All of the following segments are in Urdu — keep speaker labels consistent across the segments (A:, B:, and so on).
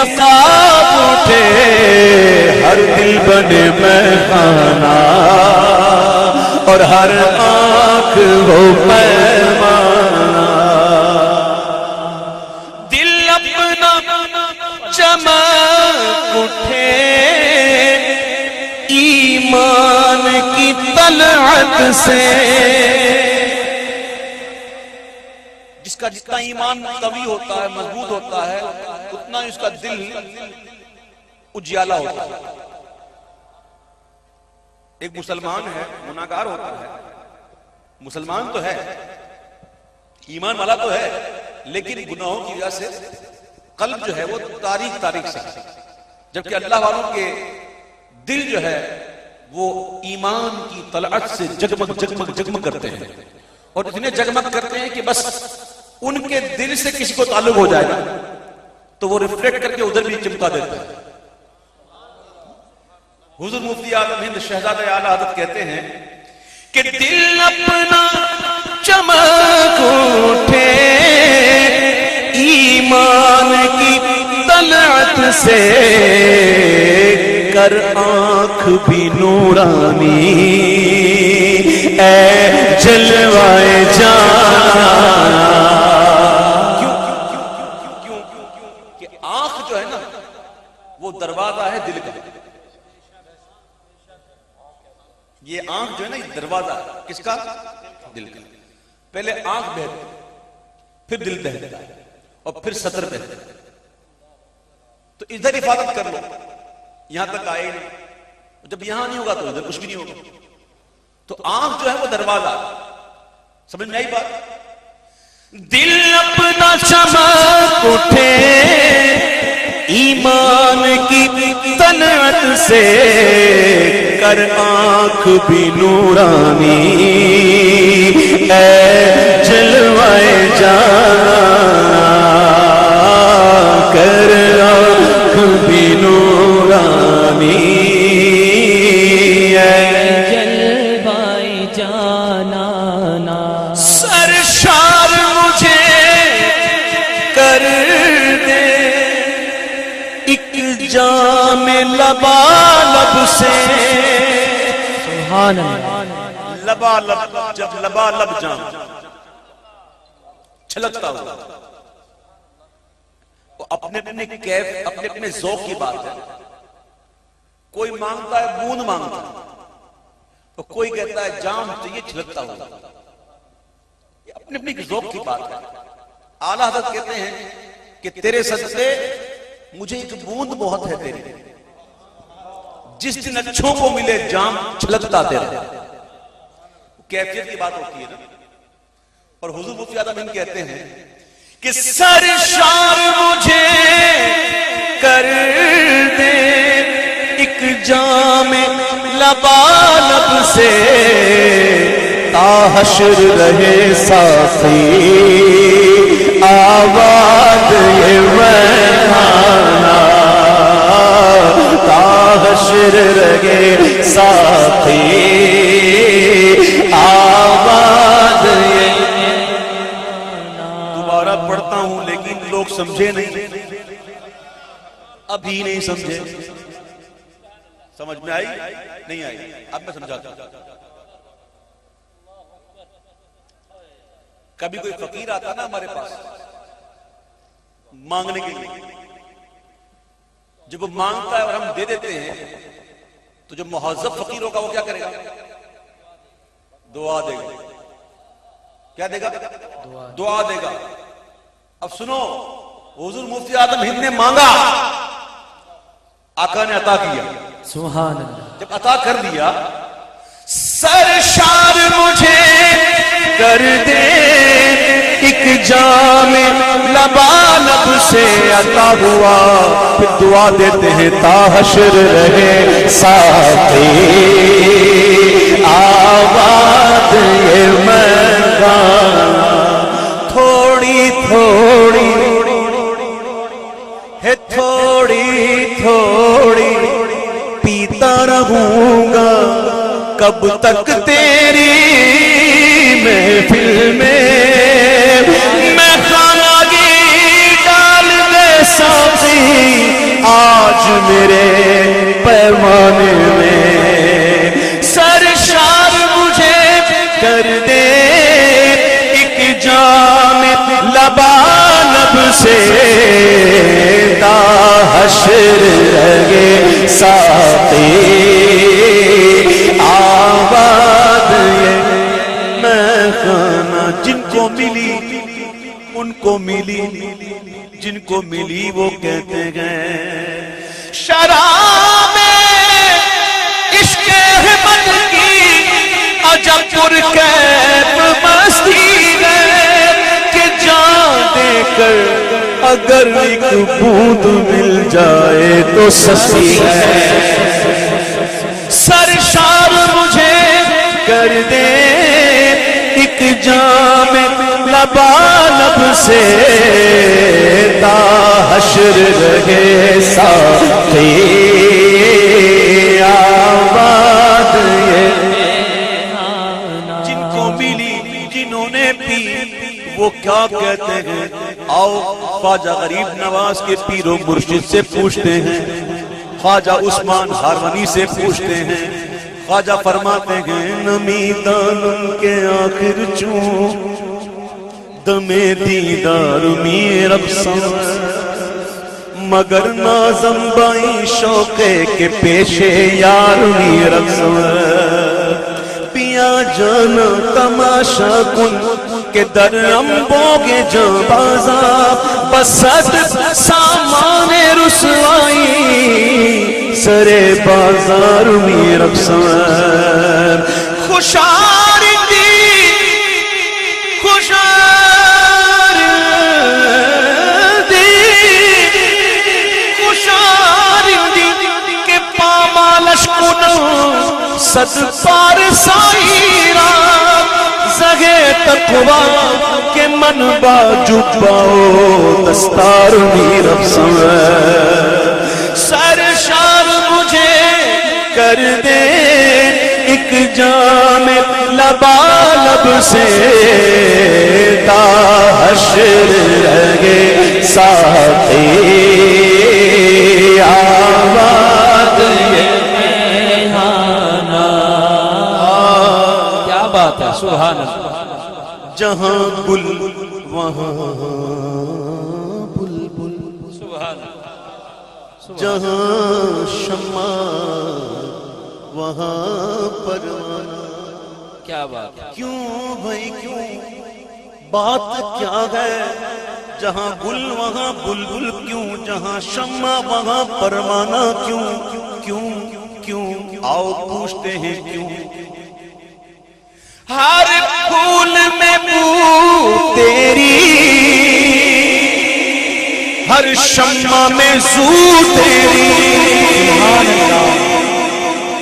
A: نقاب اٹھے ہر دل بنے میخانہ اور ہر آنکھ ہو پیمانہ دل اپنا چمک اٹھے ایمان کی طلعت سے جتنا ایمان قوی ہوتا ہے مضبوط ہوتا ہے اتنا اس کا دل اجیالہ ہوتا ہے ایک مسلمان ہے گناہگار ہوتا ہے مسلمان تو ہے ایمان والا تو ہے لیکن گناہوں کی وجہ سے قلب جو ہے وہ تاریک سے جبکہ اللہ والوں کے دل جو ہے وہ ایمان کی طلعت سے جگمگ کرتے ہیں اور اتنے جگمگ کرتے ہیں کہ بس ان کے دل سے کسی کو تعلق ہو جائے گا تو وہ ریفلیکٹ کر کے ادھر بھی چمکا دیتا ہے حضور مفتی اعظم ہند شہزادہ اعلیٰ حضرت کہتے ہیں کہ دل اپنا چمک اٹھے ایمان کی طلعت سے کر آنکھ بھی نورانی اے جلوائے جانا کیوں کہ آنکھ جو ہے نا وہ دروازہ ہے دل کا یہ آنکھ جو ہے نا یہ دروازہ ہے کس کا دل کا پہلے آنکھ بہتی پھر دل بہتا ہے اور پھر صدر بہتا ہے تو ادھر حفاظت کر لو یہاں تک آئے نہیں جب یہاں نہیں ہوگا تو ادھر کچھ بھی نہیں ہوگا تو آنکھ جو ہے وہ دروازہ سمجھ میں آئی بات دل اپنا چمک اٹھے ایمان کی طلعت سے کر آنکھ بھی نورانی اے جلوائے جانا کر آنکھ بھی نورانی اے جلوائے جانا سرشار مجھے کر دے ایک جام لبالب سے سبحان اللہ لبالب جب لبالب جام چھلکتا ہوا وہ اپنے اپنے کیف اپنے اپنے ذوق کی بات ہے کوئی مانگتا ہے بوند مانگتا ہے تو کوئی کہتا ہے جام چاہیے چھلکتا ہوا یہ اپنے اپنے ذوق کی بات ہے اعلیٰ حضرت کہتے ہیں کہ تیرے صدقے مجھے ایک بوند بہت ہے تیری جس دن اچھوں کو ملے جام چھلکتا تیرا کیفیت کی بات ہوتی ہے نا اور حضور مفتی اعظم ہند کہتے ہیں کہ سرشار مجھے کر دے ایک جام لبالب سے تا حشر رہے ساقی آباد یہ میخانہ تا حشر رہے ساقی آباد یہ دوبارہ پڑھتا ہوں لیکن لوگ سمجھے نہیں ابھی نہیں سمجھے سمجھ میں آئی نہیں آئی اب میں سمجھاتا ہوں کبھی کوئی فقیر آتا نا ہمارے پاس مانگنے کے لیے جب وہ مانگتا ہے اور ہم دے دیتے ہیں تو جو مہذب فقیر ہوگا وہ کیا کرے گا دعا دے گا کیا دے گا دعا دے گا اب سنو حضور مفتی اعظم ہند نے مانگا آقا نے عطا کیا
B: سبحان اللہ
A: جب عطا کر دیا سرشار مجھے کر دے ایک جام لبالب سے عطا ہوا پھر دعا دیتے ہیں تا حشر رہے ساقی آباد یہ میخانہ تھوڑی تھوڑی ہے تھوڑی تھوڑی پیتا رہوں گا کب تک تیری محفل میں خانگی ڈال دے ساقی سے تا حشر رہے ساقی آباد یہ میخانہ جن کو ملی ان کو ملی جن کو ملی وہ کہتے گئے شراب عشق احمد کی عجب پرکیف مستی ہے کہ جان دے کر اگر ایک بوند مل جائے تو سستی ہے سرشار مجھے کر دے ایک جام لبالب سے تا حشر رہے ساقی آباد یہ جن کو ملی جنہوں نے پی وہ کیا کہتے ہیں آؤ خواجہ غریب نواز کے پیر و مرشد سے پوچھتے ہیں خواجہ عثمان ہارونی سے پوچھتے ہیں خواجہ فرماتے ہیں نمی دانم کے آخر چون دم دیدار میر افسان مگر نازم بائی شوقے کے پیشے یار میر افسان پیا جانا تماشا کن کہ در امبوگے جان بازا بسد سامان رسوائی سرے بازار میر افسان خوشار دی خوشار دی خوشار دی کہ پامالش کنو صد پار سائیرہ زگے تقوی کے من باجو پاؤ دستار میر افسان سرشار مجھے کر دے ایک جام لبالب سے تا حشر رہے ساقی آباد یہ
B: کیا بات ہے سبحان اللہ
A: جہاں گل وہاں بل بل
B: سبحان اللہ
A: جہاں شمع وہاں پروانہ
B: کیا بات ہے
A: کیوں بھائی کیوں بات کیا ہے جہاں گل وہاں بلبل کیوں جہاں شمع وہاں پروانہ کیوں کیوں کیوں آؤ پوچھتے ہیں کیوں ہر پھول میں بو تیری ہر شمع میں زو تیری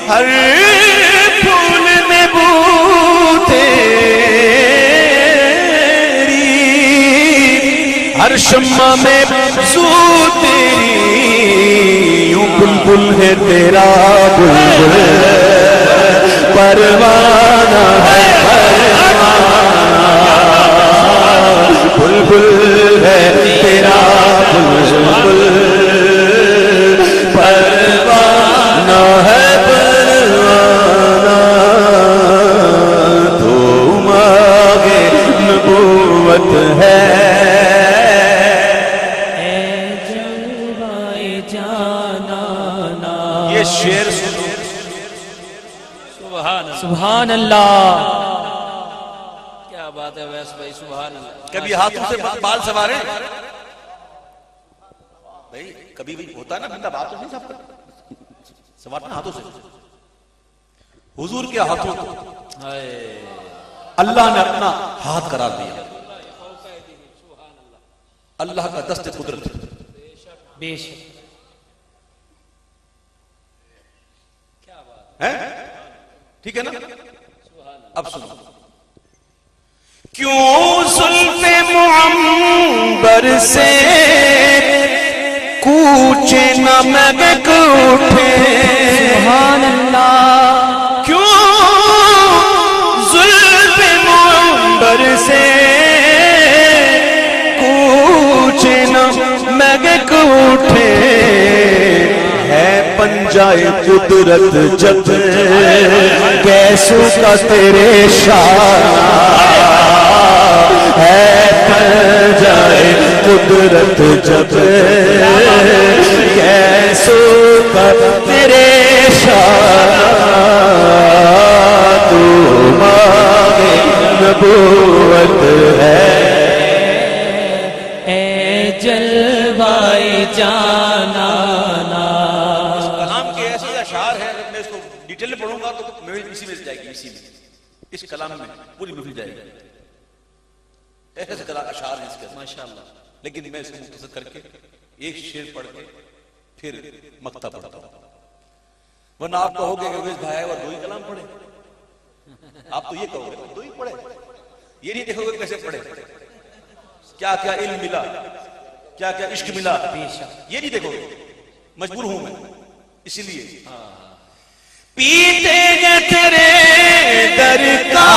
A: ہر پھول میں بو تیری ہر شمع میں زو تیری یوں بلبل ہے تیرا بلبل پروانہ ہے بلبل ہے تیرا بلبل پروانہ ہے پروانہ تو مانگے نبوت ہے
B: اے جلوہ جانانا
A: یہ شعر
B: سبحان اللہ کیا بات ہے ویس بھائی سبحان اللہ
A: کبھی ہاتھوں سے بال سوارے بھائی کبھی بھی ہوتا ہے نا بندہ بات تو نہیں صاف کرتا سوارنا ہاتھوں سے حضور کے ہاتھوں کو اللہ نے اپنا ہاتھ قرار دیا اللہ کا دست قدرت
B: بے شک
A: ہے ٹھیک ہے نا اب سنو کیوں زلف معمبر سے کوچے نہ مہک اٹھے
B: سبحان اللہ
A: کیوں زلف معمبر سے کوچے نہ مہک اٹھے ہے پنجائے قدرت جب کیسوں کا تیرے شان ہے پنجائے قدرت
C: قدرت جب کیسو کا تیرے شان تو مانگے نبوت ہے
B: اے جلوائی جانانا.
A: کلام کے ایسے اشعار ہیں، اگر میں اس کو ڈیٹیل میں پڑھوں گا تو محفل اسی میں جائے گی، اسی میں اس کلام میں پوری محفل جائے گی. ایسے کلام اشعار ہیں اس کے ماشاءاللہ. لیکن میں اس کو مختصر کر کے ایک شعر پڑھ کے پھر مقطع پڑھتا ہوں، ورنہ آپ کہو گے کہ بھائی اور دو ہی کلام پڑھے. آپ تو یہ کہو گے دو ہی پڑھے، یہ نہیں دیکھو گے کیسے پڑھے، کیا کیا علم ملا، کیا کیا عشق ملا، یہ نہیں دیکھو گے. مجبور ہوں میں اسی لیے.
C: پیتے گے تیرے در کا،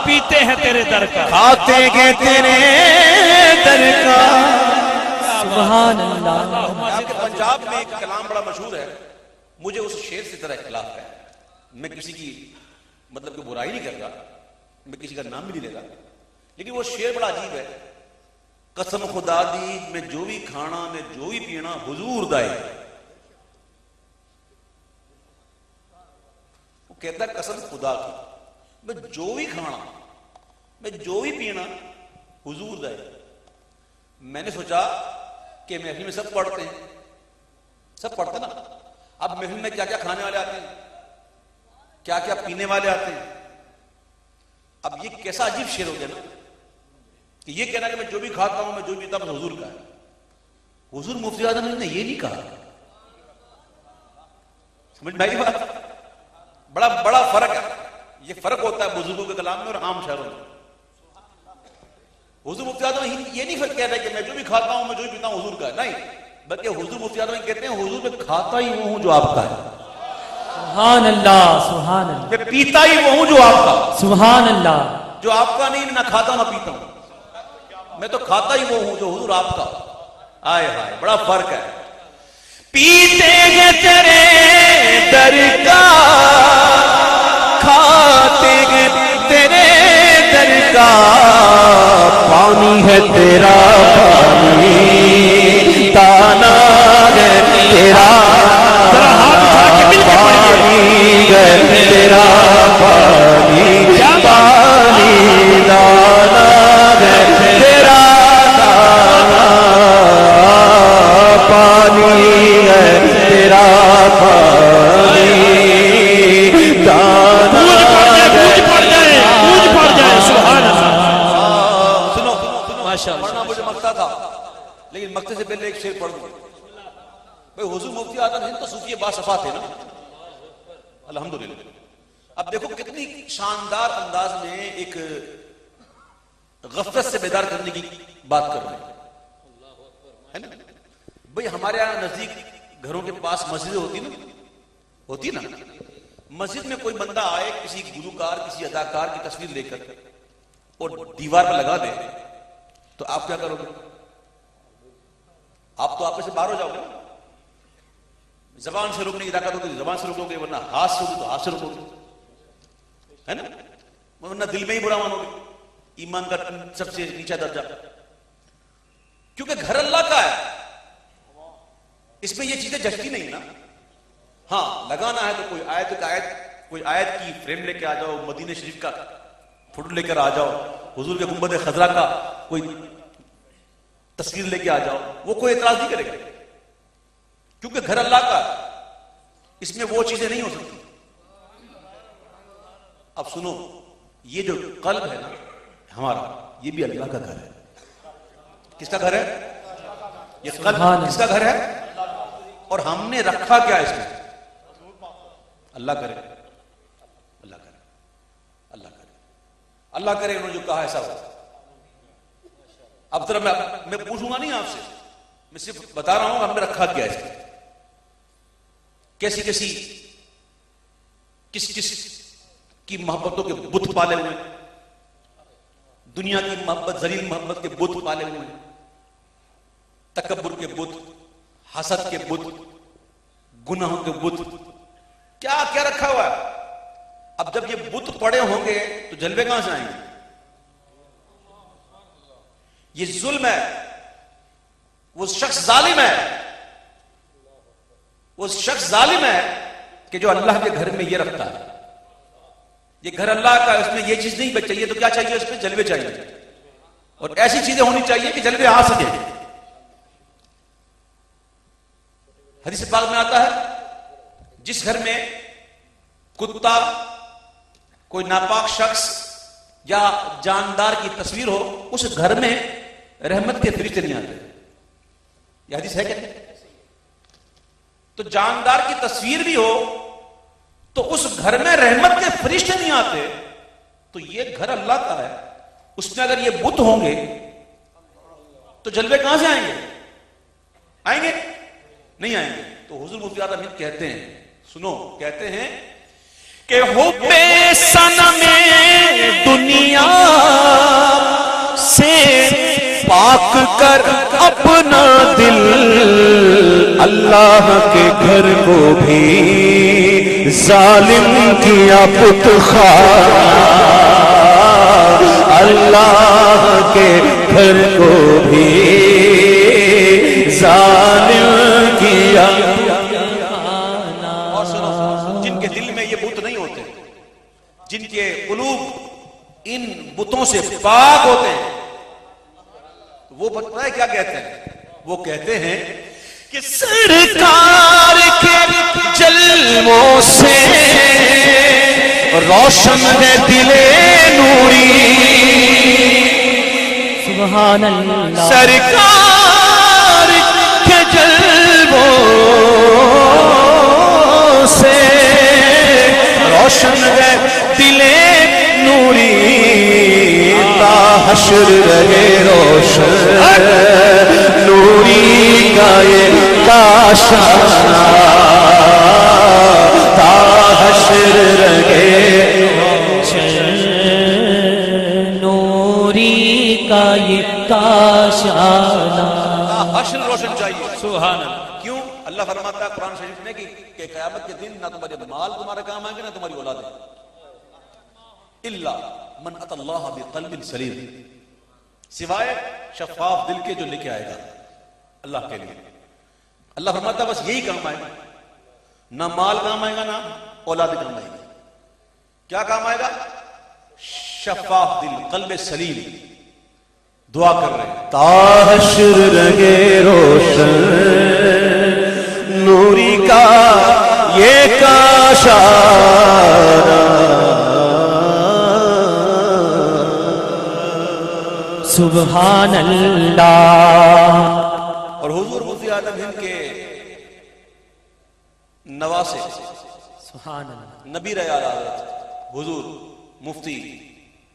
B: پیتے ہیں تیرے در کا،
C: کھاتے گے تیرے در کا.
B: سبحان اللہ.
A: آپ کے پنجاب میں ایک کلام بڑا مشہور ہے، مجھے اس شعر سے طرح اختلاف ہے. میں کسی کی مطلب کہ برائی نہیں کر رہا، میں کسی کا نام بھی نہیں لے رہا، لیکن وہ شعر بڑا عجیب ہے. قسم خدا دی میں جو بھی کھانا میں جو بھی پینا حضور دائے. وہ کہتا ہے قسم خدا کی میں جو بھی کھانا میں جو بھی پینا حضور دائے. میں نے سوچا کہ محفل میں سب پڑھتے ہیں، سب پڑھتے نا. اب محفل میں کیا کیا کھانے والے آتے ہیں، کیا کیا پینے والے آتے ہیں. اب یہ کیسا عجیب شعر ہو گیا نا کہ یہ کہنا کہ میں جو بھی کھاتا ہوں میں جو بھی پیتا ہوں حضور کا ہے. حضور مفتی اعظم نے یہ نہیں کہا. سمجھ میں آئی بات؟ بڑا فرق ہے. یہ فرق ہوتا ہے بزرگوں کے کلام میں اور عام شہروں میں. حضور مفتی اعظم یہ نہیں فرق کہتا ہے کہ میں جو بھی کھاتا ہوں میں جو بھی پیتا ہوں حضور کا ہے، نہیں، بلکہ حضور مفتی اعظم کہتے ہیں حضور میں کھاتا ہی وہ ہوں جو آپ کا ہے،
B: سبحان اللہ. سبحان اللہ.
A: میں پیتا ہی وہ ہوں جو آپ کا،
B: سبحان اللہ.
A: جو آپ کا نہیں نہ کھاتا نہ پیتا ہوں، میں تو کھاتا ہی وہ ہوں جو حضور آپ کا. آئے ہائے بڑا فرق ہے.
C: پیتے گے تیرے در کا، کھاتے گے تیرے در کا. پانی ہے تیرا پانی، دانا ہے تیرا پانی ہے تیرا پانی، پانی دانا ہے تیرا دانا، پانی ہے تیرا پانی دانا.
A: پڑھنا مجھے مقطع تھا، لیکن مقطع سے پہلے ایک شعر پڑھ دوں. بھئی حضور مفتی اعظم ہند تو صوفی باصفا تھے نا، الحمدللہ. اب دیکھو کتنی شاندار انداز میں ایک غفلت سے بیدار کرنے کی بات کر رہے ہیں. بھئی ہمارے یہاں نزدیک گھروں کے پاس مسجد ہوتی نا. مسجد میں کوئی بندہ آئے کسی گلوکار کسی اداکار کی تصویر لے کر اور دیوار پر لگا دے تو آپ کیا کرو گے؟ آپ تو آپ سے باہر ہو جاؤ گے. زبان سے روکنے کی طاقت ہوگی زبان سے روکو گے، ورنہ ہاتھ سے ہوگی تو ہاتھ سے روکو گے، ہے نا. ورنہ دل میں ہی برا مانو گے، ایمان کا سب سے نیچا درجہ. کیونکہ گھر اللہ کا ہے، اس میں یہ چیزیں جھٹکی نہیں نا. ہاں لگانا ہے تو کوئی آیت کی فریم لے کے آ جاؤ، مدینہ شریف کا فوٹو لے کر آ جاؤ، حضور کے گنبد خضرا کا کوئی تصویر لے کے آ جاؤ، وہ کوئی اعتراض نہیں کرے گا، کیونکہ گھر اللہ کا ہے، اس میں وہ چیزیں نہیں ہو سکتی. اب سنو، یہ جو قلب ہے نا ہمارا، یہ بھی اللہ کا گھر ہے. کس کا گھر ہے؟ یہ قلب کس کا گھر ہے؟ اور ہم نے رکھا کیا اس میں؟ اللہ کرے، اللہ کرے، اللہ کرے، اللہ کرے انہوں نے جو کہا ایسا ہو. اب ذرا میں پوچھوں گا نہیں آپ سے، میں صرف بتا رہا ہوں ہم نے رکھا کیا اس میں. کیسی کس کی محبتوں کے بت پالے ہوئے، دنیا کی محبت، ذلیل محبت کے بت پالے ہوئے، تکبر کے بت، حسد کے بت، گناہوں کے بت، کیا کیا رکھا ہوا ہے. اب جب یہ بت پڑے ہوں گے تو جلوے کہاں سے آئیں گے؟ یہ ظلم ہے، وہ شخص ظالم ہے، وہ شخص ظالم ہے کہ جو اللہ کے گھر میں یہ رکھتا ہے. یہ گھر اللہ کا، اس میں یہ چیز نہیں بچ چاہیے تو کیا چاہیے؟ اس میں جلوے چاہیے، اور ایسی چیزیں ہونی چاہیے کہ جلوے آ سکے. حدیث پاک میں آتا ہے جس گھر میں کتا، کوئی ناپاک شخص یا جاندار کی تصویر ہو، اس گھر میں رحمت کے فرشتے نہیں آتے. یہ حدیث ہے کیا؟ تو جاندار کی تصویر بھی ہو تو اس گھر میں رحمت کے فرشتے نہیں آتے. تو یہ گھر اللہ کا ہے، اس میں اگر یہ بت ہوں گے تو جلوے کہاں سے آئیں گے؟ آئیں گے؟ نہیں آئیں گے. تو حضور مفتی اعظم ہند کہتے ہیں، سنو، کہتے ہیں کہ
C: حب صنم دنیا سے پاک کر اپنا دل، اللہ کے گھر کو بھی ظالم کیا بت خانہ، اللہ کے گھر کو بھی ظالم کیا.
A: اور سنو، جن کے دل میں یہ بت نہیں ہوتے، جن کے قلوب ان بتوں سے پاک ہوتے ہیں، وہ پتہ ہے کیا کہتے ہیں؟ وہ کہتے ہیں کہ
C: سرکار کے جلووں سے روشن ہے دل نوری،
B: سبحان اللہ.
C: سرکار کے جلووں سے روشن ہے دل نوری، تا حشر رہے روشن نوری کا یہ کاشانہ، تا حشر رہے
B: نوری کا یہ کاشانہ.
A: حشر روشن چاہیے.
B: سبحان اللہ.
A: کیوں؟ اللہ فرماتا ہے قرآن شریف میں کہ قیامت کے دن نہ تمہارے مال تمہارے کام آئیں گے نہ تمہاری اولادیں، الا من اتى اللہ بقلب سلیم، سوائے شفاف دل کے جو لے کے آئے گا اللہ کے لیے. اللہ فرماتا ہے بس یہی کام آئے گا، نہ مال کام آئے گا نہ اولاد کام آئے گی. کیا کام آئے گا؟ شفاف دل، قلب سلیم. دعا کر رہے ہیں
C: تا حشر رہے روشن نوری کا یہ کاشانہ.
B: سبحان اللہ.
A: اور حضور مفتی اعظم ہند کے نواسے
B: سبحان اللہ.
A: نبی رہے اعلیٰ حضرت حضور مفتی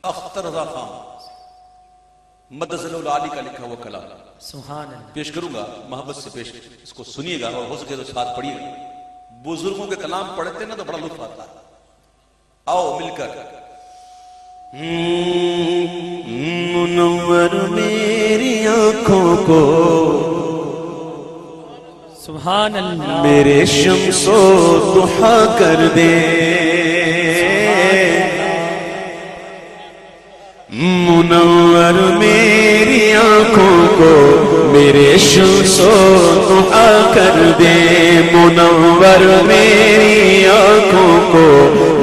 A: اختر رضا خان مدث العالی کا لکھا ہوا کلام
B: سبحان اللہ.
A: پیش کروں گا، محبت سے پیش، اس کو سنیے گا اور ہو سکے تو ساتھ پڑھیے گا. بزرگوں کے کلام پڑھتے نا تو بڑا لطف آتا ہے. آؤ مل کر.
C: منور میری آنکھوں کو
B: سبحان اللہ.
C: میرے شمس و ضحا کر دے، منور میری آنکھوں کو میرے شمس و ضحا کر دے، منور میری آنکھوں کو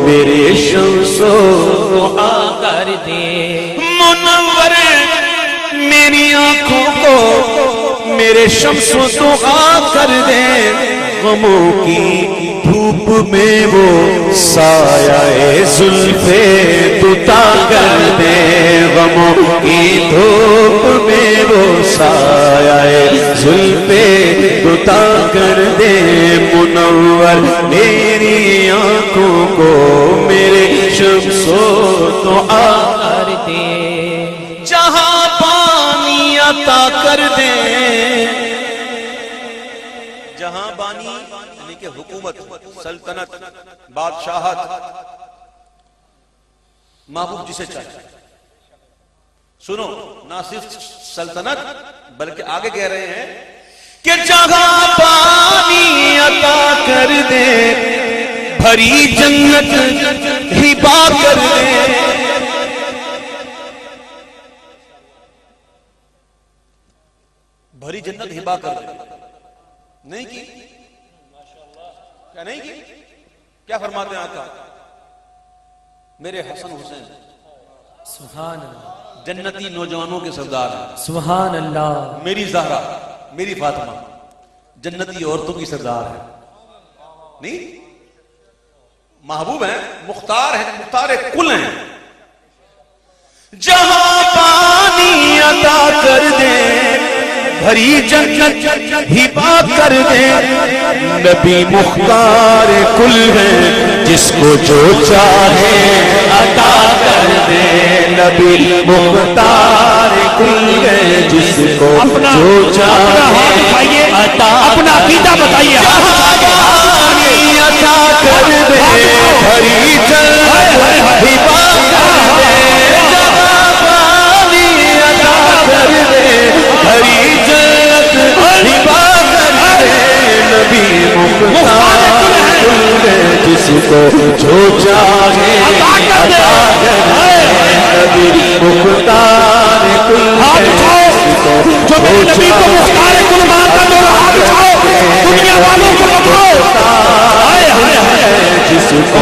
C: میرے شمس و ضحا
B: کر دے،
C: منور میری آنکھوں کو میرے شمس و ضحا کر دے، غموں کی دھوپ میں وہ سایہ زلف دوتا کر دے، غموں کی دھوپ میں وہ سایہ زلف دوتا کر دے، منور میری آنکھوں کو میرے شمس و ضحا
B: کر دے،
C: جہاں پانی عطا کر دے،
A: جہاں بانی یعنی کہ حکومت، سلطنت، بادشاہت، محبوب جسے چاہے. سنو، نہ صرف سلطنت بلکہ آگے کہہ رہے ہیں
C: کہ جہاں پانی عطا کر دے، بھری جنت ہبا کر دے،
A: بھری جنت ہبا کر دے. نہیں کی؟ کیا نہیں کی؟ کیا فرماتے ہیں آقا؟ میرے حسن حسین
B: سبحان اللہ
A: جنتی نوجوانوں کے سردار ہیں.
B: سبحان اللہ.
A: میری زہرا میری فاطمہ جنتی عورتوں کی سردار ہے. نہیں محبوب ہیں، مختار ہیں، مختار کل ہیں.
C: جہاں پانی عطا کر دے بھری جنت ہبا کر دے. نبی مختار کل ہے جس کو جو چاہے عطا کر دے. نبی مختار کل ہے جس کو جو چاہے عطا. اپنا عقیدہ بتائیے. پانی عطا کر دے بھری جنت ہبا کر دے. ہری جنت ہبا کر دے. نبی مختار کل ہے جس کو جو چاہے عطا کر دے. نبی مختار کل ہے جس کو جو چاہے دنیا والوں کو بتاؤ. جس کو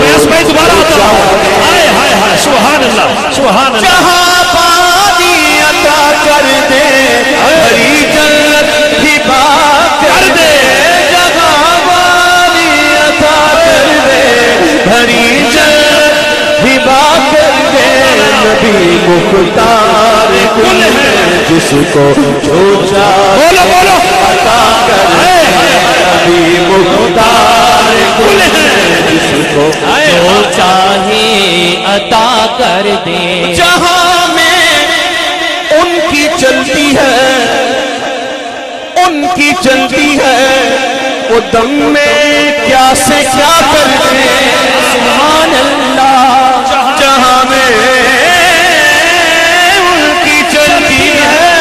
C: سبحان اللہ سبحان اللہ. جہاں پانی عطا کر دے ہری جنت ہبا کر دے. جہاں پانی عطا کر دے ہری جنت ہبا کر دے. نبی مختار کل ہے جس کو جو چاہے عطا کر دے. نبی مختار کل ہے جس کو جو چاہے عطا کر دے. جہاں میں ان کی چلتی ہے ان کی چلتی ہے وہ دم میں کیا سے کیا کر دے. سبحان اللہ. جہاں میں ان کی چلتی ہے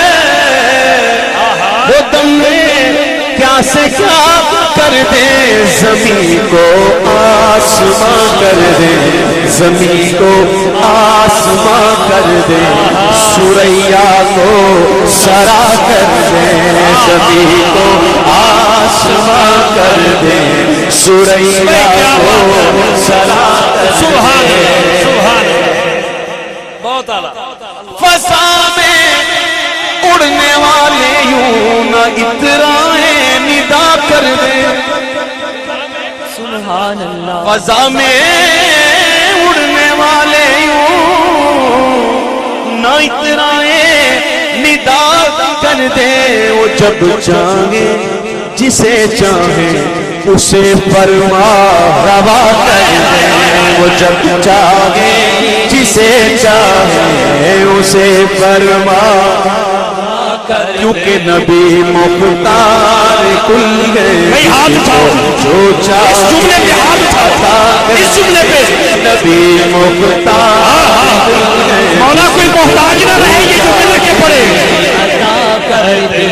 C: وہ دم میں کیا سے کیا کر دے. زمین کو آسمان کر دے. زمین کو آسمان کر دے. سوریا کو سرا کر دے. زمین کو آسمان کر دے. سوریا کو سرا کر دے. سبحان
B: بہت اعلیٰ.
C: فضا میں اڑنے والے یوں نہ اترائیں ندا کر دے.
B: سبحان اللہ.
C: فضا میں اڑنے والے یوں نہ اترائیں ندا کر دے. وہ جب چاہے جسے چاہے اسے فرما روا کر دے. وہ جب چاہے جسے چاہے اسے فرما. کیونکہ نبی مختار کل ہے جو چاہے عطا کر دے. نبی مختار مولا کوئی محتاج نہ رہے یہ جو کہنے کے پڑے عطا کر دے.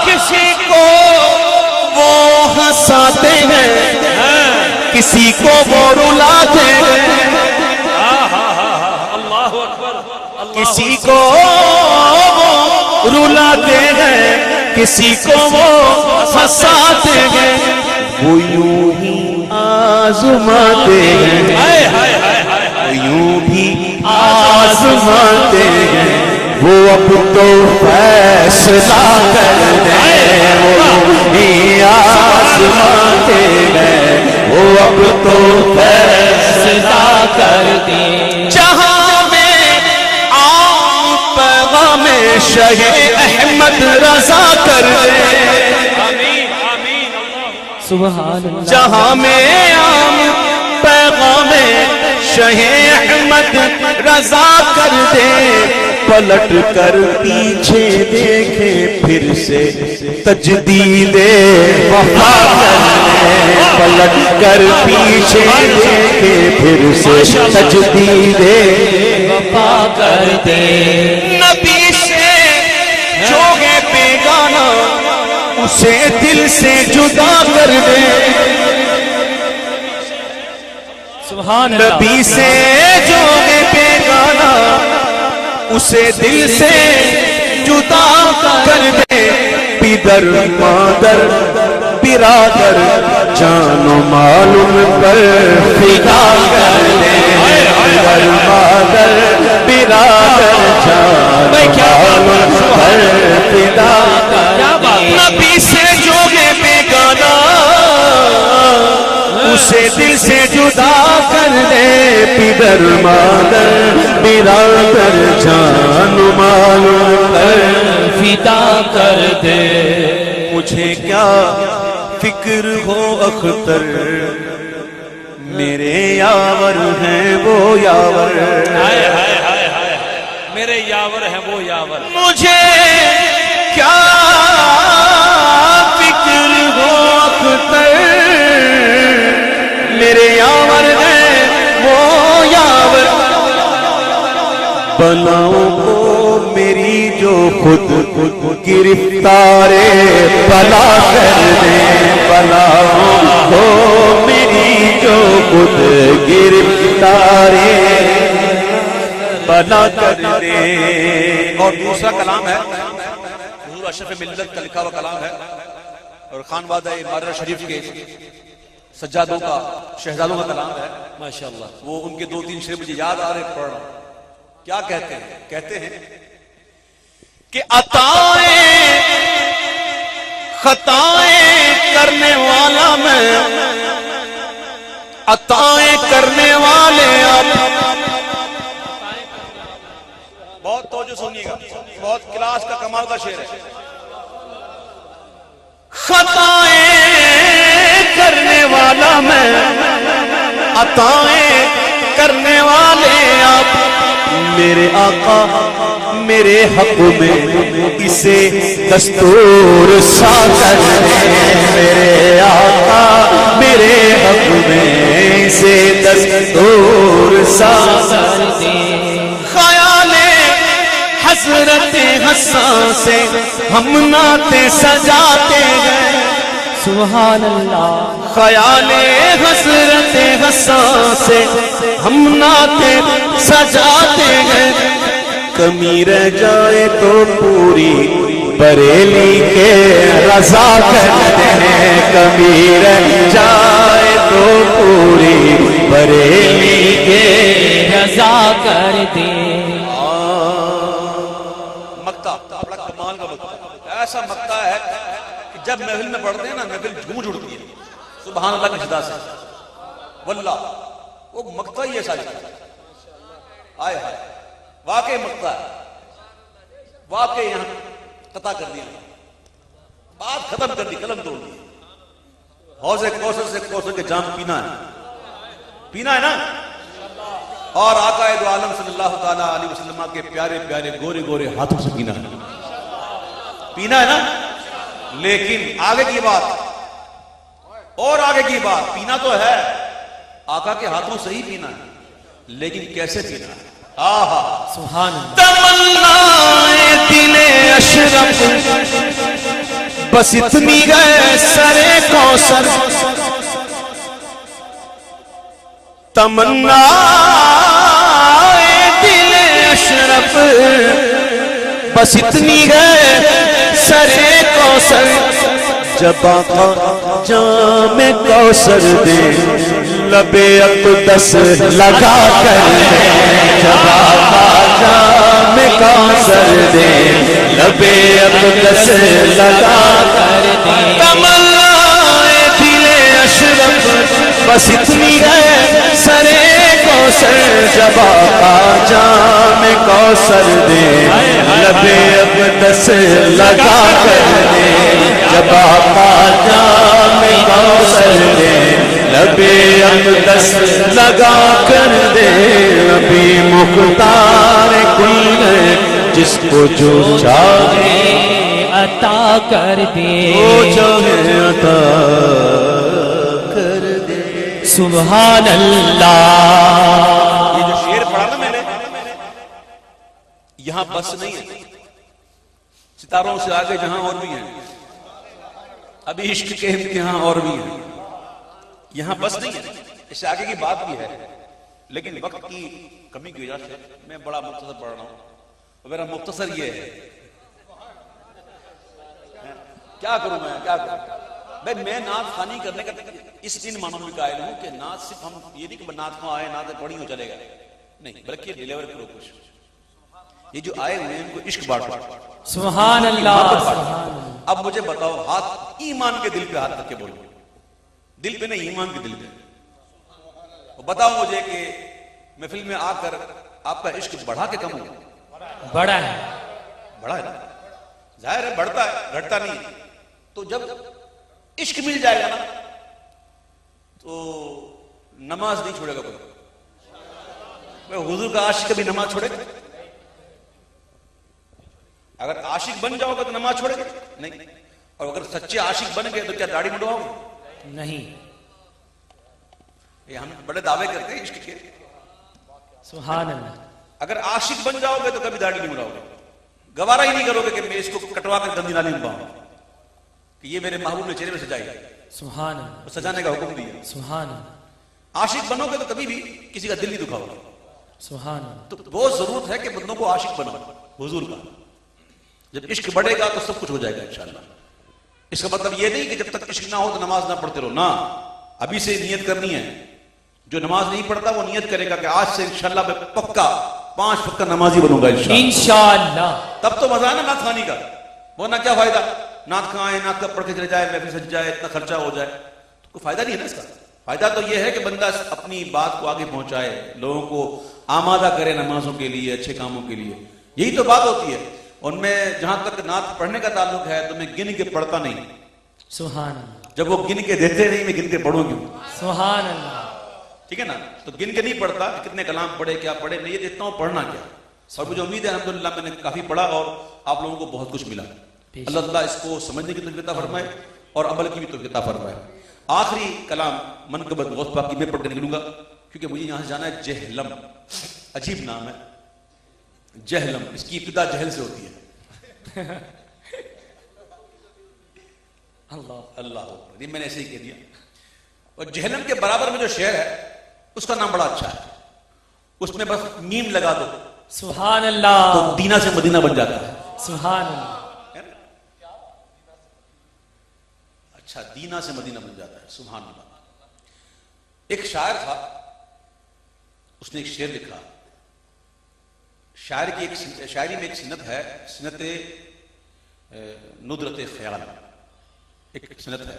C: کسی کو وہ ہنساتے ہیں کسی کو وہ رلاتے ہیں. کسی کو وہ رلاتے ہیں کسی کو وہ ہنساتے ہیں. وہ یوں ہی آزماتے ہیں یوں بھی آزماتے ہیں. وہ اب تو فیصلہ کر دیں. وہ ہی آزماتے ہیں وہ اب تو فیصلہ کر دیں. جہاں شہ احمد رضا کر دے.
B: سبحان اللہ.
C: جہاں میں عام پیغام شہ احمد رضا کر دے. پلٹ کر پیچھے دیکھے پھر سے تجدید وفا کر دے. پلٹ کر پیچھے دیکھے پھر سے تجدید وفا کر دے. نبی جو ہے بیگانہ اسے دل سے جدا کر دے.
B: سبحان اللہ.
C: نبی سے جو ہے بیگانہ اسے دل سے جدا کر دے پیدر مادر برادر جان و مال ان پر فدا کر دے پیدر مادر برادر جان و مال ان پر فدا کر دے نبی سے جو ہے بیگانہ اسے دل سے جدا کر دے پیدر مادر برادر جان و مال پر
B: فدا کر دے
C: مجھے کیا فکر ہو اختر میرے یاور ہیں وہ یاور
B: میرے یاور ہیں وہ یاور
C: مجھے کیا فکر ہو اختر میرے یاور ہیں وہ یاور بناؤ کو میری جو خود گرفتار بلا کر دے بناؤ کو میری جو خود گرفتار بلا کر دے
A: اور دوسرا کلام ہے حضور اشرف ملت کا لکھا ہوا کلام ہے اور خانوادہ مادر شریف کے سجادوں کا شہزادوں کا کلام ہے
B: ماشاءاللہ
A: وہ ان کے 2-3 شعر مجھے یاد آ رہے پڑھ رہا ہوں کیا کہتے ہیں
C: کہ عطائیں خطائیں کرنے والا میں عطائیں کرنے والے آپ
A: بہت توجہ سنیے گا بہت کلاس کا کمال کا شعر ہے
C: خطائیں کرنے والا میں عطائیں کرنے والے آپ میرے آقا میرے حق میں اسے دستور سا کر دے میرے آقا میرے حق میں اسے دستور سا کر دے خیال حضرت حسان سے ہم نعتیں سجاتے ہیں
B: سبحان اللہ
C: خیال حضرت حسان سے ہم نعتیں سجاتے ہیں کمی رہ جائے تو پوری بریلی کے رضا کرتے ہیں کمی رہ جائے تو پوری بریلی کے
B: رضا کر دے
A: مکہ بڑا کمال کا مکہ ایسا مکہ ہے کہ جب محفل میں پڑھتے ہیں نا محفل گونج اٹھتی ہے سبحان اللہ کی صدا سے واللہ وہ مکہ ہی ایسا لگتا ہے آئے ہائے واقعی مکہ ہے واقعی یہاں قطع کر دیا بات ختم کر دی قلم توڑ دی حوض کوثر سے کوثر کے جام پینا ہے نا اور آقا دو عالم صلی اللہ تعالیٰ علیہ وسلم کے پیارے پیارے گورے گورے ہاتھوں سے پینا ہے نا لیکن آگے کی بات اور آگے کی بات پینا تو ہے آقا کے ہاتھوں سے ہی پینا ہے لیکن کیسے پینا ہے آہا
B: سبحان اللہ
C: تمنائے دل اشرف بس اتنی گئے سرے کوثر تمنائے دل اشرف بس اتنی گئے سرے کوثر جب آقا جام کوثر دے لب اقدس لگا کر دے جب آقا جام کوثر دے لب اقدس لگا کر دے تمنائے دل اشرف بس اتنی ہے سرے کوثر جب آقا جام کوثر دے لب اقدس لگا کر دے جب آقا جام کوثر دے لب اقدس لگا کر دے نبی مختار کل جس کو جو چاہے
B: عطا کر دے
C: وہ چاہے عطا کر دے
B: سبحان اللہ
A: یہ جو شعر پڑھا نا میں نے یہاں بس نہیں ہے ستاروں سے آگے جہاں اور بھی ہیں ابھی عشق کے امتحان اور بھی ہیں یہاں بس نہیں ہے اس سے آگے کی بات بھی ہے لیکن وقت کی کمی کی وجہ سے میں بڑا مختصر پڑھ رہا ہوں میرا مختصر یہ ہے کیا کروں میں، کیا کروں بھائی؟ میں نعت خوانی کرنے کا اس دن مانوں میں قائل ہوں کہ نعت صرف ہم یہ نہیں کہ نعت خواں آئے نعت پڑھی ہو چلے گا، نہیں، بلکہ ڈیلیور کرو کچھ. یہ جو آئے ہوئے ہیں ان کو عشق بانٹو.
B: سبحان اللہ.
A: اب مجھے بتاؤ، ہاتھ ایمان کے دل پہ ہاتھ رکھ کے بولو، دل پہ نہیں، ایمان کے دل پہ. بتاؤ مجھے کہ محفل میں آ کر آپ کا عشق بڑھا کے کم ہو؟
B: بڑا ہے.
A: بڑا ہے نا، ظاہر ہے بڑھتا ہے، گھٹتا نہیں. تو جب عشق مل جائے گا نا تو نماز نہیں چھوڑے گا کوئی. حضور کا عاشق کبھی نماز چھوڑے گا؟ اگر عاشق بن جاؤ گا تو نماز چھوڑے گا نہیں. اور اگر سچے عاشق بن گئے تو کیا داڑھی منڈواؤ گے؟
B: نہیں.
A: یہ ہم بڑے دعوے کرتے ہیں عشق کے.
B: سبحان اللہ.
A: اگر عاشق بن جاؤ گے تو کبھی داڑھی نہیں منڈواؤ گے، گوارا ہی نہیں کرو گے کہ میں اس کو کٹوا کر گندی نالی میں بہاؤں کہ یہ میرے محبوب نے چہرے میں سجائی ہے.
B: سبحان اللہ.
A: سجانے کا حکم دیا.
B: سبحان اللہ.
A: عاشق بنو گے تو کبھی بھی کسی کا دل نہیں دکھاؤ گے.
B: سبحان اللہ.
A: تو بہت ضرورت ہے کہ بندوں کو عاشق بناؤ حضور کا. جب عشق بڑھے گا تو سب کچھ ہو جائے گا انشاءاللہ. اس کا مطلب یہ نہیں کہ جب تک عشق نہ ہو تو نماز نہ پڑھتے رہو، نہ، ابھی سے نیت کرنی ہے. جو نماز نہیں پڑھتا وہ نیت کرے گا کہ آج سے انشاءاللہ میں پکا 5 وقت کا نمازی بنوں گا
B: انشاءاللہ.
A: تب تو مزہ ہے نا نعت خوانی کا. ورنہ کیا فائدہ؟ نعت کھائیں، نعت کا پڑھ کے چلے جائے، محفل سج جائے، اتنا خرچہ ہو جائے، تو کوئی فائدہ نہیں ہے نا اس کا. فائدہ تو یہ ہے کہ بندہ اپنی بات کو آگے پہنچائے، لوگوں کو آمادہ کرے نمازوں کے لیے، اچھے کاموں کے لیے. یہی تو بات ہوتی ہے. ان میں جہاں تک نعت پڑھنے کا تعلق ہے تو میں گن کے پڑھتا نہیں.
B: سبحان اللہ.
A: جب وہ گن کے دیتے نہیں، میں گن کے پڑھوں کیوں؟
B: سبحان اللہ.
A: ٹھیک ہے نا. تو گن کے نہیں پڑھتا کہ کتنے کلام پڑھے، کیا پڑھے، میں یہ دیکھتا ہوں پڑھنا کیا. اور مجھے امید ہے الحمدللہ میں نے کافی پڑھا اور آپ لوگوں کو بہت کچھ ملا. اللہ تعالیٰ اس کو سمجھنے کی توفیق عطا فرمائے اور عمل کی بھی توفیق عطا فرمائے. آخری کلام منقبت غوث پاک کی میں پڑھ کے نکلوں گا کیونکہ مجھے یہاں سے جانا ہے جہلم. عجیب نام ہے جہلم، اس کی ابتدا جہل سے ہوتی ہے. اللہ اللہ، یہ میں نے ایسے ہی کہہ دیا. اور جہلم کے برابر میں جو شہر ہے اس کا نام بڑا اچھا ہے. اس میں بس میم لگا دو،
B: سبحان اللہ،
A: تو دینا سے مدینہ بن جاتا ہے.
B: سبحان اللہ.
A: اچھا، دینا سے مدینہ بن جاتا ہے. سبحان اللہ. ایک شاعر تھا، اس نے ایک شعر لکھا. شاعر کی ایک شاعری میں ایک سنت ہے، سنت ندرت خیال، ایک سنت ہے.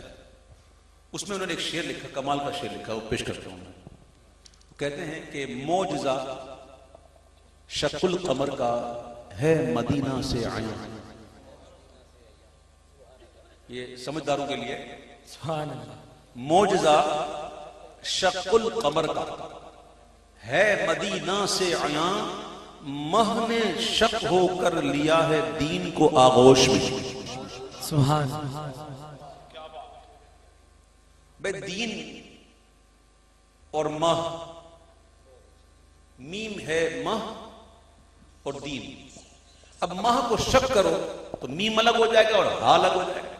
A: اس میں انہوں نے ایک شعر لکھا، کمال کا شعر لکھا، وہ پیش کرتا ہوں میں. کہتے ہیں کہ معجزہ شکل قمر کا ہے مدینہ سے آیا. یہ سمجھداروں کے لیے.
B: سبحان اللہ.
A: معجزہ شکل قمر کا ہے مدینہ سے آیا، مہ نے شک ہو کر لیا ہے دین کو آغوش میں.
B: سبحان اللہ.
A: بھئی دین اور مہ، میم ہے مہ اور دین. اب مہ کو شک کرو تو میم الگ ہو جائے گا اور ہا الگ ہو جائے گا.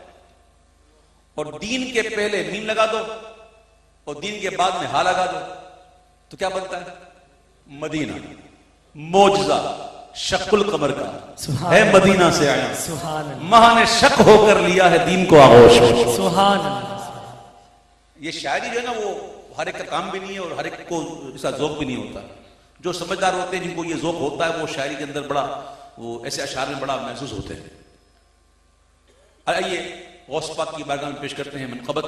A: اور دین کے پہلے میم لگا دو اور دین کے بعد میں ہا لگا دو تو کیا بنتا ہے؟ مدینہ. معجزہ شک القمر کا ہے مدینہ سے آیا،
B: سبحان اللہ.
A: مہ نے شک ہو کر لیا ہے دین کو آغوش میں.
B: سبحان اللہ.
A: یہ شاعری جو ہے نا وہ ہر ایک کا کام بھی نہیں ہے اور ہر ایک کو اس کا ذوق بھی نہیں ہوتا. جو سمجھدار ہوتے ہیں، جن کو یہ ذوق ہوتا ہے، وہ شاعری کے اندر بڑا، وہ ایسے اشعار میں بڑا محسوس ہوتے ہیں. آئیے غوث پاک کی بارگاہ میں پیش کرتے ہیں منقبت.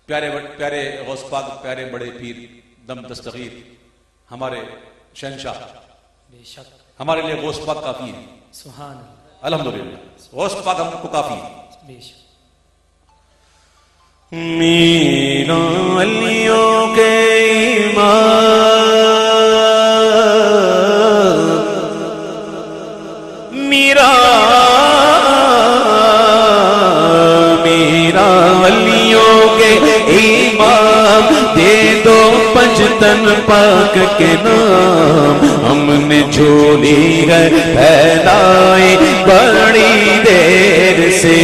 A: پیارے پیارے غوث پاک، پیارے بڑے پیر دم دستگیر، ہمارے شہنشاہ،
B: بے شک
A: ہمارے لیے غوث پاک کافی ہے.
B: سبحان اللہ.
A: الحمدللہ غوث پاک ہم کو کافی ہے.
B: بے شک.
C: میرا علیوں کے ایمان، میرا علیوں کے ایمان، دے دو پنجتن پاک کے نام. ہم نے جھولی ہے پھیلائی بڑی دیر سے،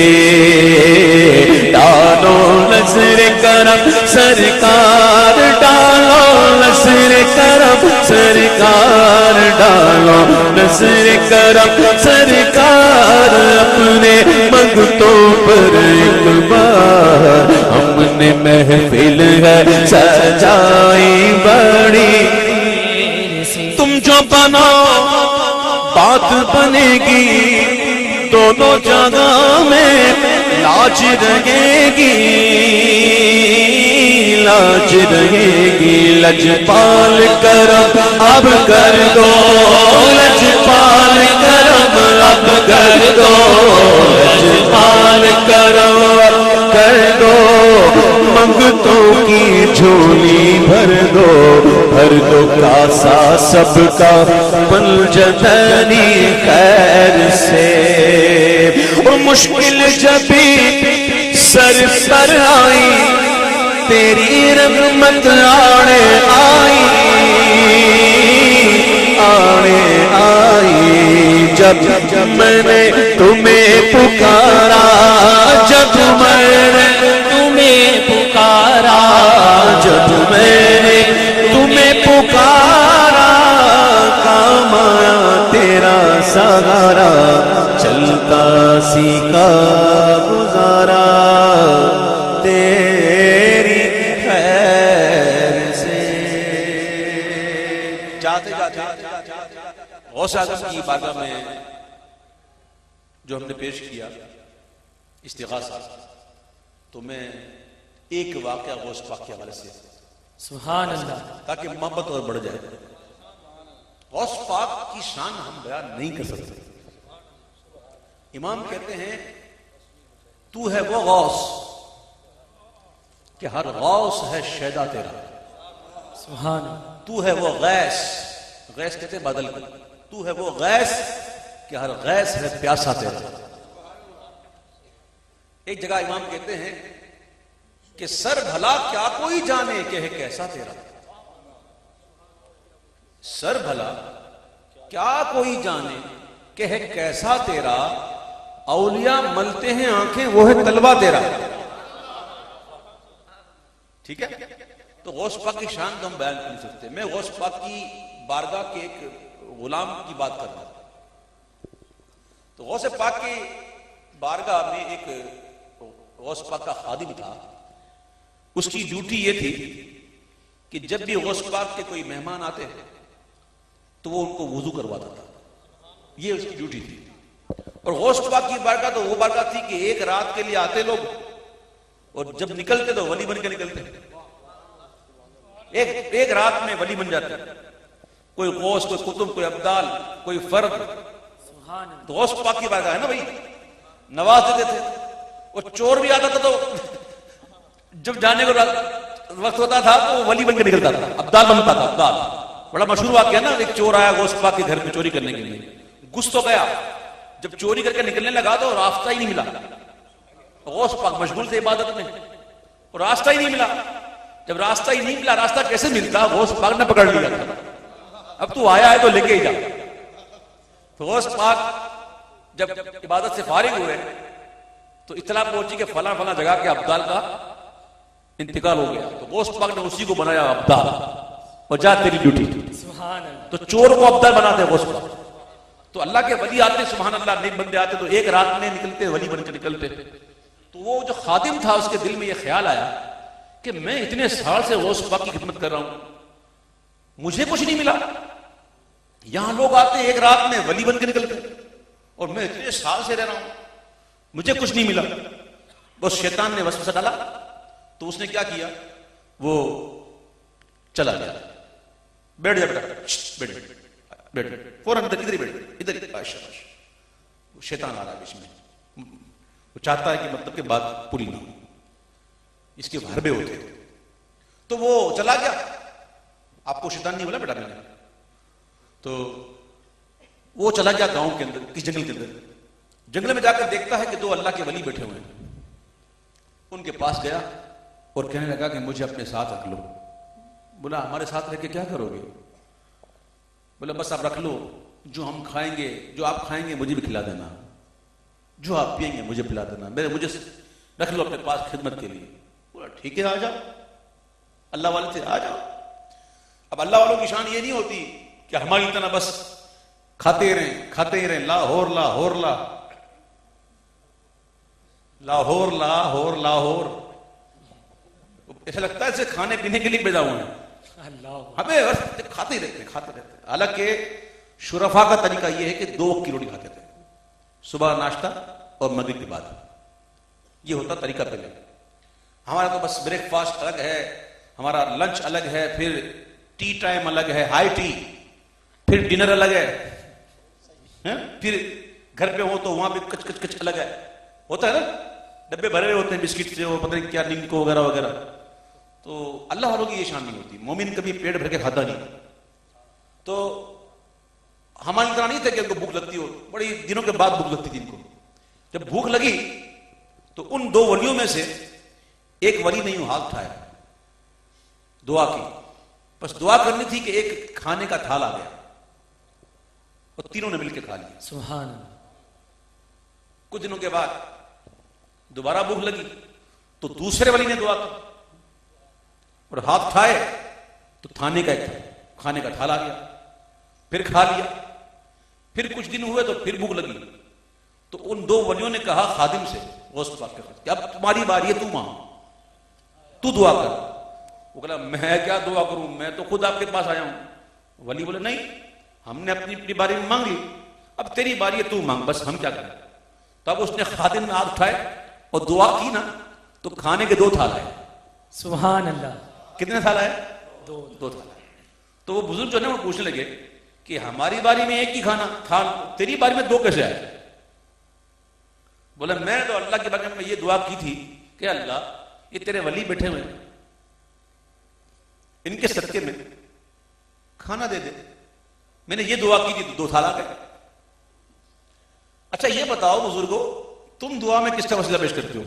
C: ڈالو نظر کرم سرکار، ڈالو نظر کرم سرکار، ڈالو نظر کرم سرکار اپنے منگتوں پر ایک بار ہم نے محفل ہے سجائی بڑی تم جو بناؤ بات بنے گی دونوں جگہ میں لاج رہے گی لاج رہے گی لجپال کرم اب کر دو لجپال کرم اب کر دو لجپال کرم کر دو منگتوں کی جھولی بھر دو کاسا سب کا پنجتنی خیر سے اور مشکل جب بھی سر پر آئی تیری رحمت آڑے آئی جب میں نے تمہیں پکارا جب میں نے تمہیں پکارا جب میں نے تمہیں پکارا کام آیا تیرا سہارا چلتا سیکھا گزارا تیری خیر سے
A: جاتے غوث اعظم کی بارگاہ میں جو ہم نے پیش کیا استغاثہ تو میں ایک واقعہ غوث پاک کے حوالے سے
B: سبحان اللہ
A: تاکہ محبت اور بڑھ جائے غوث پاک کی شان ہم بیان نہیں کر سکتے امام کہتے ہیں تو ہے وہ غوث کہ ہر غوث ہے شیدا تیرا
B: سبحان اللہ
A: تو ہے وہ غیث غیث کہتے ہیں بادل کو تو ہے وہ غیث کہ ہر غیث ہے پیاسا تیرا ایک جگہ امام کہتے ہیں کہ سر بھلا کیا کوئی جانے کہ ہے کیسا تیرا سر بھلا کیا کوئی جانے کہ ہے کیسا تیرا اولیاء ملتے ہیں آنکھیں وہ ہے تلوا تیرا ٹھیک ہے تو غوث پاک کی شان تو ہم بیان کر نہیں سکتے میں غوث پاک کی بارگاہ کے ایک غلام کی بات کر رہا ہوں تو غوث پاک کی بارگاہ میں ایک غوث پاک کا خادم تھا اس کی ڈیوٹی یہ تھی کہ جب بھی غوث پاک کے کوئی مہمان آتے ہیں تو وہ ان کو وضو کرواتا تھا یہ اس کی ڈیوٹی تھی اور غوث پاک کی بارگاہ تو وہ بارگاہ تھی کہ ایک رات کے لیے آتے لوگ اور جب نکلتے تو ولی بن کے نکلتے ایک رات میں ولی بن جاتے کوئی غوث کوئی قطب کوئی ابدال کوئی فرد تو غوث پاک کی بارگاہ ہے نا بھائی نواز دیتے تھے اور چور بھی آتا تھا تو جب جانے کو وقت ہوتا تھا تو ولی بن کے نکلتا تھا ابدال بنتا تھا ابدال بڑا مشہور واقعہ نا ایک چور آیا غوث پاک کے گھر میں چوری کرنے کے لیے گھس تو گیا جب چوری کر کے نکلنے لگا تو راستہ ہی نہیں ملا غوث پاک مشغول تھے عبادت میں اور راستہ ہی نہیں ملا جب راستہ ہی نہیں ملا راستہ کیسے ملتا غوث پاک نے پکڑ لیا اب تو آیا ہے تو لے کے ہی جا تو غوث پاک جب عبادت سے فارغ ہوئے تو اطلاع پہنچی کہ فلاں فلاں جگہ کے ابدال کا انتقال ہو گیا تو غوث پاک نے اسی کو بنایا ابدال اور جا تیری ڈیوٹی
B: سبحان اللہ
A: تو چور کو ابدال بناتے ہیں غوث پاک تو اللہ کے ولی آتے سبحان اللہ نیک بندے آتے تو ایک رات میں نکلتے ولی بن کے نکلتے تو وہ جو خادم تھا اس کے دل میں یہ خیال آیا کہ میں اتنے سال سے غوث پاک کی خدمت کر رہا ہوں مجھے کچھ نہیں ملا یہاں لوگ آتے ایک رات میں ولی بن کے نکلتے اور میں اتنے سال سے رہ رہا ہوں مجھے کچھ نہیں ملا بس شیطان نے وسوسہ ڈالا تو اس نے کیا کیا وہ چلا گیا بیٹھ جا بیٹا بیٹھ فوراً ادھر ہی بیٹھ ادھر شیطان آ رہا ہے بیچ میں وہ چاہتا ہے کہ مطلب کہ بات پوری نہ ہو اس کے حربے ہوتے تھے تو وہ چلا گیا آپ کو شیطان نہیں بولا بیٹا میں نے تو وہ چلا گیا گاؤں کے اندر کس جنگل کے اندر جنگل میں جا کر دیکھتا ہے کہ دو اللہ کے ولی بیٹھے ہوئے ہیں ان کے پاس گیا اور کہنے لگا کہ مجھے اپنے ساتھ رکھ لو بولا ہمارے ساتھ رہ کے کیا کرو گے بولا بس آپ رکھ لو جو ہم کھائیں گے جو آپ کھائیں گے مجھے بھی کھلا دینا جو آپ پئیں گے مجھے پلا دینا مجھے رکھ لو اپنے پاس خدمت کے لیے بولا ٹھیک ہے آ جاؤ اللہ والے تھے آ جاؤ اب اللہ والوں کی شان یہ نہیں ہوتی کہ ہماری طرح بس کھاتے ہی رہیں، لاہور لاہور لاہور لاہور لاہور، ایسا لگتا ہے اسے کھانے پینے کے لیے پیدا ہوئے ہیں،
B: اللہ
A: ہمیں بس کھاتے ہی رہتے ہیں۔ حالانکہ شرفا کا طریقہ یہ ہے کہ 2 وقت کی روٹی کھاتے تھے، صبح ناشتہ اور مغرب کے بعد، یہ ہوتا طریقہ پہلے۔ ہمارا تو بس بریک فاسٹ الگ ہے، ہمارا لنچ الگ ہے، پھر ٹی ٹائم الگ ہے، ہائی ٹی، پھر ڈنر الگ ہے، پھر گھر پہ ہو تو وہاں پہ کچ کچ کچ الگ ہے، ہوتا ہے نا، ڈبے بھرے ہوئے ہوتے ہیں بسکٹ سے اور پتہ نہیں کیا نمکو وغیرہ وغیرہ۔ تو اللہ والوں کی یہ شان نہیں ہوتی، مومن کبھی پیٹ بھر کے کھاتا نہیں۔ تو ہماری طرح نہیں تھے کہ ان کو بھوک لگتی ہو، بڑی دنوں کے بعد بھوک لگتی تھی ان کو۔ جب بھوک لگی تو ان 2 ولیوں میں سے ایک ولی نے یوں ہاتھ اٹھایا، دعا کی، بس دعا کرنی تھی کہ ایک کھانے کا تھال آ گیا اور تینوں نے مل کے کھا لیا۔
B: سبحان اللہ۔
A: کچھ دنوں کے بعد دوبارہ بھوک لگی تو دوسرے ولی نے دعا کی اور ہاتھ اٹھائے تو کھانے کا تھال آ گیا، پھر کھا لیا۔ پھر کچھ دن ہوئے تو پھر بھوک لگی تو ان 2 ولیوں نے کہا خادم سے، غوث پاک کے خادم، کہ اب تمہاری باری ہے، تو مانگ، تو دعا کر۔ وہ کہا میں کیا دعا کروں، میں تو خود آپ کے پاس آیا ہوں۔ ولی بولے نہیں، ہم نے اپنی باری میں مانگی، اب تیری باری ہے، تو مانگ، بس ہم کیا کریں۔ تب اس نے خادم میں ہاتھ اٹھائے اور دعا کی نا تو کھانے کے 2 تھال آئے۔
B: سبحان اللہ۔
A: کتنے تھال آئے؟
B: 2
A: تھال آئے۔ تو وہ بزرگ جو ہے نا وہ پوچھنے لگے کہ ہماری باری میں ایک ہی کھانا تھال، تیری باری میں 2 کیسے آئے؟ بولا میں تو اللہ کے بارے میں یہ دعا کی تھی کہ اللہ یہ تیرے ولی بیٹھے ہوئے ان کے صدقے میں کھانا دے دے، میں نے یہ دعا کی تھی تو 2 تھال آ گئے۔ اچھا یہ بتاؤ بزرگوں، تم دعا میں کس کا وسیلہ پیش کرتے ہو؟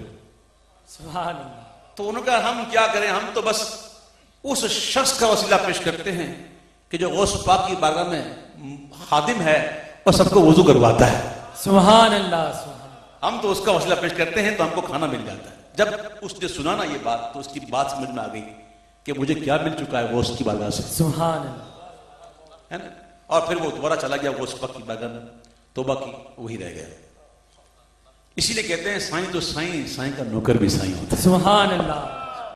B: سبحان اللہ۔
A: تو انہوں نے کہا ہم کیا کریں، ہم تو بس اس شخص کا وسیلہ پیش کرتے ہیں کہ جو غوث پاک کی بارگاہ میں خادم ہے اور سب کو وضو کرواتا ہے۔
B: سبحان اللہ۔ سبحان اللہ۔
A: ہم تو اس کا وسیلہ پیش کرتے ہیں تو ہم کو کھانا مل جاتا ہے۔ جب اس نے سنا نا یہ بات تو اس کی بات سمجھ میں آ گئی کہ مجھے کیا مل چکا ہے غوث کی بارگاہ سے،
B: سبحان اللہ۔
A: ہے نا۔ اور پھر وہ دوبارہ چلا گیا غوث پاک کی بارگاہ میں، توبہ کی، وہی رہ گیا۔ اسی لیے کہتے ہیں سائیں تو سائیں، سائیں کا نوکر بھی سائیں ہوتا ہے۔
B: سبحان اللہ۔